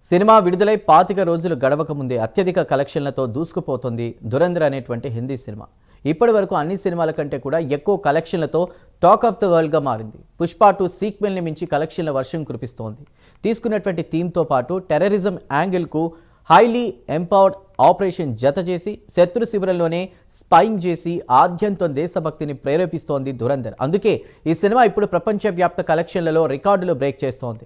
Cinema విడుదలై 25 రోజులు గడవక ముందే అత్యధిక కలెక్షన్లతో దూసుకుపోతుంది దురంధర్ అనేటువంటి హిందీ సినిమా. ఇప్పటివరకు అన్ని సినిమాల కంటే కూడా ఎక్కువ కలెక్షన్లతో టాక్ ఆఫ్ ద వరల్డ్గా మారింది. పుష్ప 2 సీక్వెల్ని మించి కలెక్షన్ల వర్షం కురిపిస్తోంది. తీసుకున్నటువంటి థీమ్తో పాటు టెర్రరిజం యాంగిల్కు హైలీ ఎంపవర్డ్ ఆపరేషన్ జత చేసి శత్రు శిబిరంలోనే స్పైయింగ్ చేసి ఆద్యంతో దేశభక్తిని ప్రేరేపిస్తోంది దురంధర్. అందుకే ఈ సినిమా ఇప్పుడు ప్రపంచవ్యాప్త కలెక్షన్లలో రికార్డులు బ్రేక్ చేస్తోంది.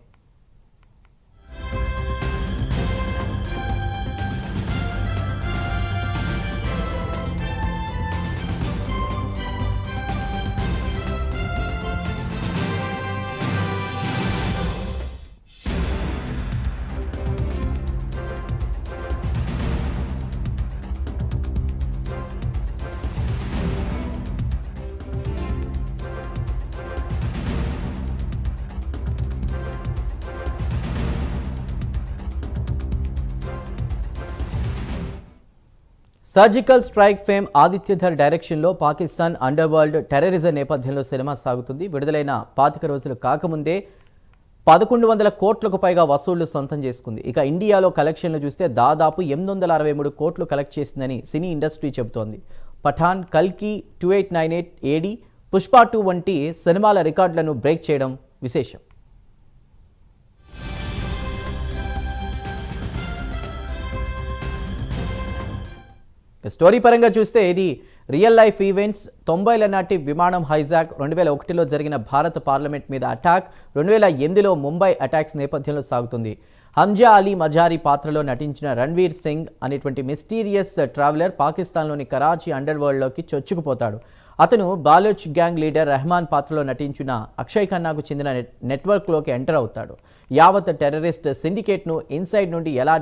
సర్జికల్ స్ట్రైక్ ఫేమ్ ఆదిత్యధర్ డైరెక్షన్లో పాకిస్తాన్ అండర్ వరల్డ్ టెర్రరిజం నేపథ్యంలో సినిమా సాగుతుంది. విడుదలైన 25 రోజులు కాకముందే 1100 కోట్లకు పైగా వసూళ్లు సొంతం చేసుకుంది. ఇక ఇండియాలో కలెక్షన్లు చూస్తే దాదాపు 863 కోట్లు కలెక్ట్ చేసిందని సినీ ఇండస్ట్రీ చెబుతోంది. పఠాన్, కల్కి, 2898 ఏడి, పుష్ప 2 వంటి సినిమాల రికార్డులను బ్రేక్ చేయడం విశేషం. స్టోరీ పరంగా చూస్తే ఇది రియల్ లైఫ్ ఈవెంట్స్. 90ల నాటి విమానం హైజాక్, 2001లో జరిగిన భారత పార్లమెంట్ మీద అటాక్, 2008లో ముంబై అటాక్స్ నేపథ్యంలో సాగుతుంది. హంజా అలీ మజారీ పాత్రలో నటించిన రణ్వీర్ సింగ్ అనేటువంటి మిస్టీరియస్ ట్రావెలర్ పాకిస్తాన్లోని కరాచీ అండర్ వరల్డ్లోకి చొచ్చుకుపోతాడు. అతను బాలోచ్ గ్యాంగ్ లీడర్ రెహమాన్ పాత్రలో నటించిన అక్షయ్ ఖన్నాకు చెందిన నెట్వర్క్లోకి ఎంటర్ అవుతాడు. యావత్ టెర్రరిస్ట్ సిండికేట్ను ఇన్సైడ్ నుండి ఎలా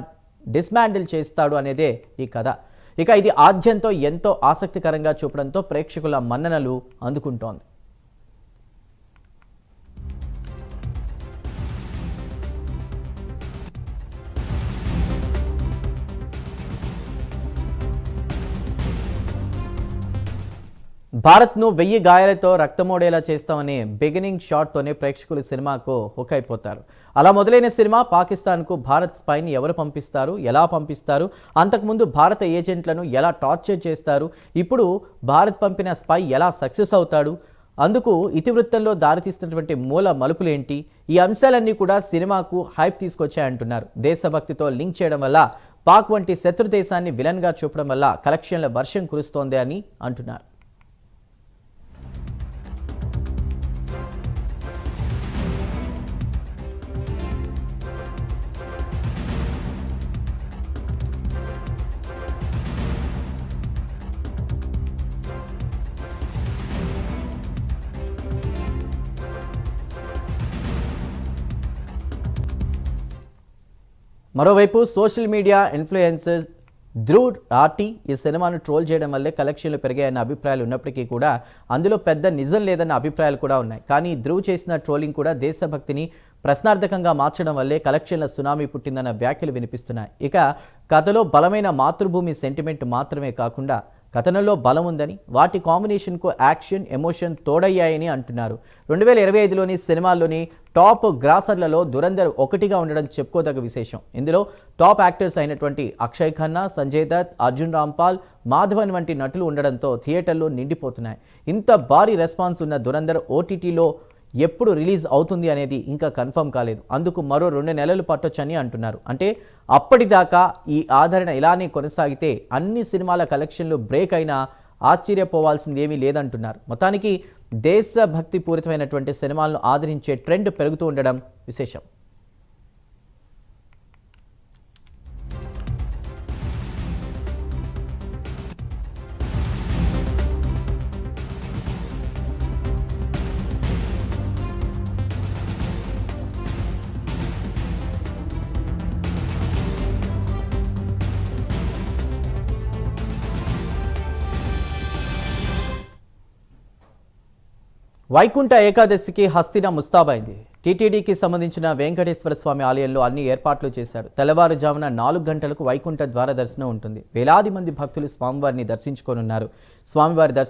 డిస్మాండిల్ చేస్తాడు అనేదే ఈ కథ. ఇక ఇది ఆద్యంతో ఎంతో ఆసక్తికరంగా చూపడంతో ప్రేక్షకుల మన్ననలు అందుకుంటోంది. భారత్ను 1000 గాయాలతో రక్తమోడేలా చేస్తామనే బిగినింగ్ షాట్తోనే ప్రేక్షకులు సినిమాకు హుక్ అయిపోతారు. అలా మొదలైన సినిమా పాకిస్తాన్కు భారత్ స్పైని ఎవరు పంపిస్తారు, ఎలా పంపిస్తారు, అంతకుముందు భారత ఏజెంట్లను ఎలా టార్చర్ చేస్తారు, ఇప్పుడు భారత్ పంపిన స్పై ఎలా సక్సెస్ అవుతాడు, అందుకు ఇతివృత్తంలో దారితీస్తున్నటువంటి మూల మలుపులేంటి, ఈ అంశాలన్నీ కూడా సినిమాకు హైప్ తీసుకొచ్చాయంటున్నారు. దేశభక్తితో లింక్ చేయడం వల్ల పాక్ వంటి శత్రు దేశాన్ని విలన్గా చూపడం వల్ల కలెక్షన్ల వర్షం కురుస్తోంది అని అంటున్నారు. మరోవైపు social media influencer Dhruv Rathee ఈ సినిమాను ట్రోల్ చేయడం వల్లే కలెక్షన్లు పెరిగాయన్న అభిప్రాయాలు ఉన్నప్పటికీ కూడా అందులో పెద్ద నిజం లేదన్న అభిప్రాయాలు కూడా ఉన్నాయి. కానీ ధ్రువ్ చేసిన ట్రోలింగ్ కూడా దేశభక్తిని ప్రశ్నార్థకంగా మార్చడం వల్లే కలెక్షన్ల సునామీ పుట్టిందన్న వ్యాఖ్యలు వినిపిస్తున్నాయి. ఇక కథలో బలమైన మాతృభూమి సెంటిమెంట్ మాత్రమే కాకుండా కథనంలో బలం ఉందని, వాటి కాంబినేషన్కు యాక్షన్, ఎమోషన్ తోడయ్యాయని అంటున్నారు. 2025లోని సినిమాల్లోని టాప్ గ్రాసర్లలో దురంధర్ ఒకటిగా ఉండడం చెప్పుకోదగ్గ విశేషం. ఇందులో టాప్ యాక్టర్స్ అయినటువంటి అక్షయ్ ఖన్నా, సంజయ్ దత్, అర్జున్ రాంపాల్, మాధవన్ వంటి నటులు ఉండడంతో థియేటర్లు నిండిపోతున్నాయి. ఇంత భారీ రెస్పాన్స్ ఉన్న దురంధర్ ఓటీటీలో ఎప్పుడు రిలీజ్ అవుతుంది అనేది ఇంకా కన్ఫర్మ్ కాలేదు. అందుకు మరో 2 నెలలు పట్టొచ్చని అంటున్నారు. అంటే అప్పటిదాకా ఈ ఆదరణ ఇలానే కొనసాగితే అన్ని సినిమాల కలెక్షన్లు బ్రేక్ అయినా ఆశ్చర్యపోవాల్సింది ఏమీ లేదంటున్నారు. మొత్తానికి దేశభక్తి పూరితమైనటువంటి సినిమాలను ఆదరించే ట్రెండ్ పెరుగుతూ ఉండడం విశేషం. వైకుంఠ ఏకాదశికి హస్తిన ముస్తాబైంది. టీటీడీకి సంబంధించిన వెంకటేశ్వర స్వామి ఆలయంలో అన్ని ఏర్పాట్లు చేశారు. తెల్లవారుజామున 4 గంటలకు వైకుంఠ ద్వార దర్శనం ఉంటుంది. వేలాది మంది భక్తులు స్వామివారిని దర్శించుకోనున్నారు. స్వామివారి దర్శనం